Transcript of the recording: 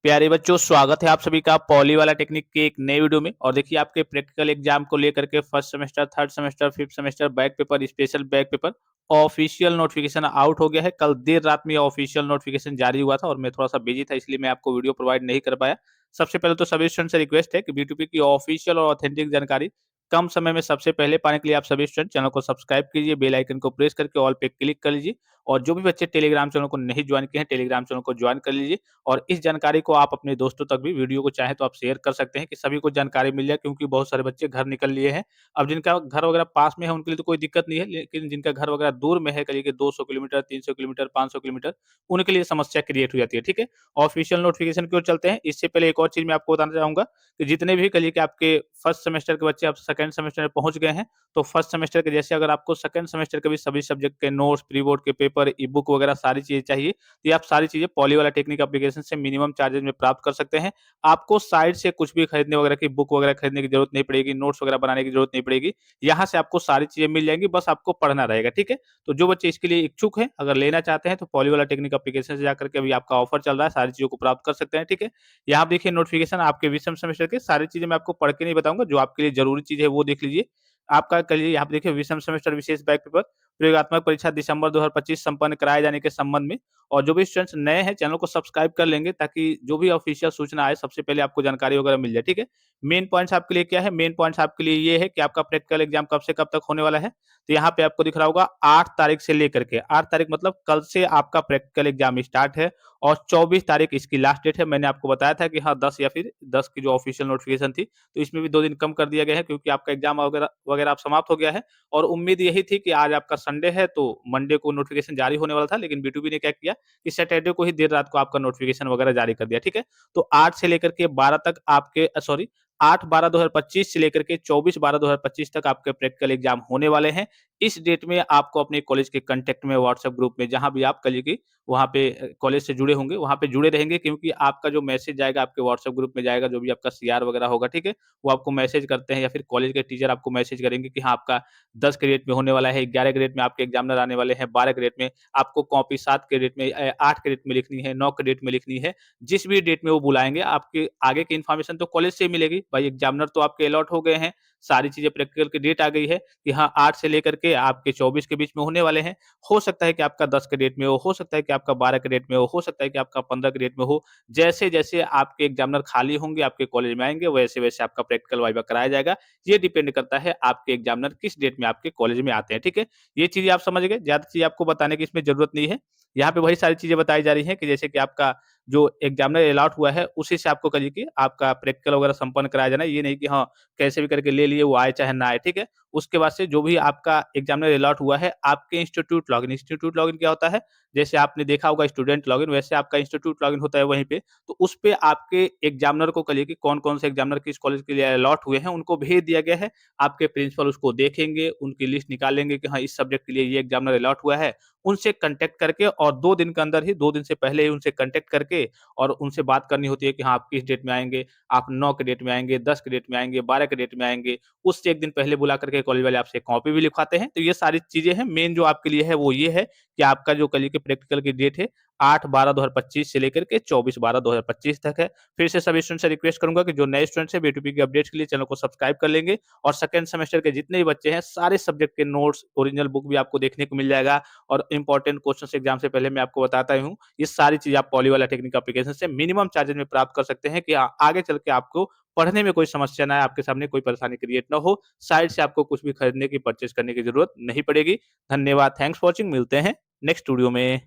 प्यारे बच्चों, स्वागत है आप सभी का पॉली वाला टेक्निक के एक नए वीडियो में। और देखिए, आपके प्रैक्टिकल एग्जाम को लेकर के first semester, third semester, fifth semester back paper, special back paper official notification out हो गया है। कल देर रात में ऑफिशियल नोटिफिकेशन जारी हुआ था और मैं थोड़ा सा बिजी था, इसलिए मैं आपको वीडियो प्रोवाइड नहीं कर पाया। सबसे पहले तो सभी स्टूडेंट से रिक्वेस्ट है कि B2P की ऑफिशियल और ऑथेंटिक जानकारी कम समय में सबसे पहले पाने के लिए आप सभी स्टूडेंट चैनल को सब्सक्राइब कीजिए, बेल आइकन को प्रेस करके ऑल पे क्लिक कर लीजिए। और जो भी बच्चे टेलीग्राम चैनल को नहीं ज्वाइन किए हैं, टेलीग्राम चैनल को ज्वाइन कर लीजिए। और इस जानकारी को आप अपने दोस्तों तक भी वीडियो को चाहे तो आप शेयर कर सकते हैं कि सभी को जानकारी मिल जाए, क्योंकि बहुत सारे बच्चे घर निकल लिए हैं। अब जिनका घर वगैरह पास में है उनके लिए तो कोई दिक्कत नहीं है, लेकिन जिनका घर वगैरह दूर में है, करिए कि 200 किलोमीटर, 300 किलोमीटर, 500 किलोमीटर, उनके लिए समस्या क्रिएट हो जाती है। ठीक है, ऑफिशियल नोटिफिकेशन की ओर चलते हैं। इससे पहले एक और चीज मैं आपको बताना चाहूंगा कि जितने भी करिए कि आपके फर्स्ट सेमेस्टर के बच्चे आप सेकंड सेमेस्टर में पहुंच गए हैं, तो फर्स्ट सेमेस्टर के जैसे अगर आपको सेकंड सेमेस्टर के भी सभी सब्जेक्ट के नोट्स, प्री बोर्ड के पेपर, ई बुक वगैरह सारी चीजें चाहिए, तो ये आप सारी चीजें पॉली वाला टेक्निक एप्लीकेशन से मिनिमम चार्जेस में प्राप्त कर सकते हैं। आपको साइट से कुछ भी खरीदने वगैरह की, बुक वगैरह खरीदने की जरूरत नहीं पड़ेगी, नोट्स वगैरह बनाने की जरूरत नहीं पड़ेगी। यहाँ से आपको सारी चीजें मिल जाएंगी, बस आपको पढ़ना रहेगा। ठीक है, तो जो बच्चे इसके लिए इच्छुक हैं, अगर लेना चाहते हैं, तो पॉली वाला टेक्निक एप्लीकेशन से जाकर के अभी आपका ऑफर चल रहा है, सारी चीजों को प्राप्त कर सकते हैं। ठीक है, यहाँ आप देखिए नोटिफिकेशन आपके विषम सेमेस्टर के सारी चीजें मैं आपको पढ़ के नहीं बताऊंगा, जो आपके लिए जरूरी चीज है वो देख लीजिए। आपका करिए यहाँ पे देखिए विषम सेमेस्टर विशेष बैक पेपर प्रयोगात्मक परीक्षा दिसंबर 2025 संपन्न कराए जाने के संबंध में। और जो भी स्टूडेंट्स नए हैं, चैनल को सब्सक्राइब कर लेंगे ताकि जो भी ऑफिशियल सूचना आए सबसे पहले आपको जानकारी वगैरह मिल जाए। ठीक है, मेन पॉइंट्स आपके लिए क्या है? मेन पॉइंट्स आपके लिए ये है कि आपका प्रैक्टिकल एग्जाम कब से कब तक होने वाला है। तो यहाँ पे आपको दिख रहा होगा 8 तारीख से लेकर के 8 तारीख मतलब कल से आपका प्रैक्टिकल एग्जाम स्टार्ट है और 24 तारीख इसकी लास्ट डेट है। मैंने आपको बताया था कि हाँ 10 या फिर 10 की जो ऑफिशियल नोटिफिकेशन थी, तो इसमें भी 2 दिन कम कर दिया गया है, क्योंकि आपका एग्जाम वगैरह वगैरह आप समाप्त हो गया है। और उम्मीद यही थी कि आज आपका संडे है तो मंडे को नोटिफिकेशन जारी होने वाला था, लेकिन B2B ने क्या किया कि सैटरडे को ही देर रात को आपका नोटिफिकेशन वगैरह जारी कर दिया। ठीक है, तो 8 से लेकर के 12 तक आपके सॉरी 8/12/2025 से लेकर के 24/12/2025 तक आपके प्रैक्टिकल एग्जाम होने वाले हैं। इस डेट में आपको अपने कॉलेज के कांटेक्ट में, व्हाट्सएप ग्रुप में, जहां भी आप करिए कि वहां पे कॉलेज से जुड़े होंगे, वहां पे जुड़े रहेंगे, क्योंकि आपका जो मैसेज जाएगा आपके व्हाट्सएप ग्रुप में जाएगा, जो भी आपका CR वगैरह होगा। ठीक है, वो आपको मैसेज करते हैं या फिर कॉलेज के टीचर आपको मैसेज करेंगे कि हाँ आपका 10 के रेट में होने वाला है, 11 के रेट में आपके एग्जामिनर आने वाले हैं, 12 के रेट में आपको कॉपी, 7 के रेट में 8 के रेट में लिखनी है, 9 के रेट में लिखनी है। जिस भी डेट में वो बुलाएंगे, आपके आगे की इन्फॉर्मेशन तो कॉलेज से ही मिलेगी। भाई एग्जामिनर तो आपके अलॉट हो गए हैं, सारी चीजें प्रैक्टिकल की डेट आ गई है कि हाँ 8 से लेकर के आपके 24 के बीच में होने वाले हैं। हो सकता है कि आपका 10 के डेट में हो सकता है कि आपका 12 के डेट में हो सकता है कि आपका 15 के डेट में हो। जैसे-जैसे आपके एग्जामिनर खाली होंगे, आपके कॉलेज में आएँगे, वैसे-वैसे आपका प्रैक्टिकल वाइवा कराया जाएगा। ये डिपेंड करता है आपके एग्जामिनर किस डेट में आपके कॉलेज में आते हैं। ठीक है, ये चीज़ें आप समझ गए, ज़्यादा चीज़ आपको बताने की इसमें ज़रूरत नहीं है। यहाँ पे वही सारी चीज़ें बताई जा रही हैं कि जैसे कि आपका जो एग्जामिनर अलॉट हुआ है, उसी से आपको करिए कि आपका प्रैक्टिकल वगैरह संपन्न कराया जाना है। ये नहीं कि हाँ, कैसे भी करके ले लिए, वो आए चाहे ना आए। ठीक है, उसके बाद से जो भी आपका एग्जामिनर अलॉट हुआ है, आपके इंस्टीट्यूट लॉगिन क्या होता है? जैसे आपने देखा होगा स्टूडेंट लॉगिन, वैसे आपका इंस्टीट्यूट लॉगिन होता है वहीं पे। तो उस पे आपके एग्जामिनर को करिए कि कौन-कौन से एग्जामिनर किस कॉलेज के लिए अलॉट हुए हैं, उनको भेज दिया गया है। आपके प्रिंसिपल उसको देखेंगे, उनकी लिस्ट निकालेंगे कि हाँ, इस सब्जेक्ट के लिए ये एग्जामिनर अलॉट हुआ है। उनसे कॉन्टैक्ट करके और 2 दिन के अंदर ही, 2 दिन से पहले ही उनसे कॉन्टैक्ट करके और उनसे बात करनी होती है कि हाँ, आप किस डेट में आएँगे, आप 9 के डेट में आएँगे, 10 के डेट में आएँगे, 12 के डेट में आएँगे। उससे 1 दिन पहले बुला करके कॉलेज वाले आपसे कॉपी भी लिखवाते हैं। तो ये सारी चीज़ें हैं। मेन जो आपके लिए है वो ये है कि आपका जो कल की प्रैक्टिकल की डेट है 8/12/2025 से लेकर के 24/12/2025 तक है। फिर से सभी स्टूडेंट से रिक्वेस्ट करूँगा कि जो नए स्टूडेंट्स हैं B2P की अपडेट्स के लिए चैनल को सब्सक्राइब कर लेंगे। और सेकंड सेमेस्टर के जितने भी बच्चे हैं, सारे सब्जेक्ट के नोट्स, ओरिजिनल बुक भी आपको देखने को मिल जाएगा। और इंपॉर्टेंट क्वेश्चंस एग्जाम से पहले मैं आपको बताता ही हूँ। ये सारी चीज़ आप पॉली वाला टेक्निक एप्लीकेशन से मिनिमम चार्जेस में प्राप्त कर सकते हैं कि आगे चल के आपको पढ़ने में कोई समस्या ना आए, आपके सामने कोई परेशानी क्रिएट ना हो। साइड से आपको कुछ भी खरीदने की, परचेज़ करने की ज़रूरत नहीं पड़ेगी। धन्यवाद, थैंक्स फॉर वॉचिंग। मिलते हैं नेक्स्ट वीडियो में।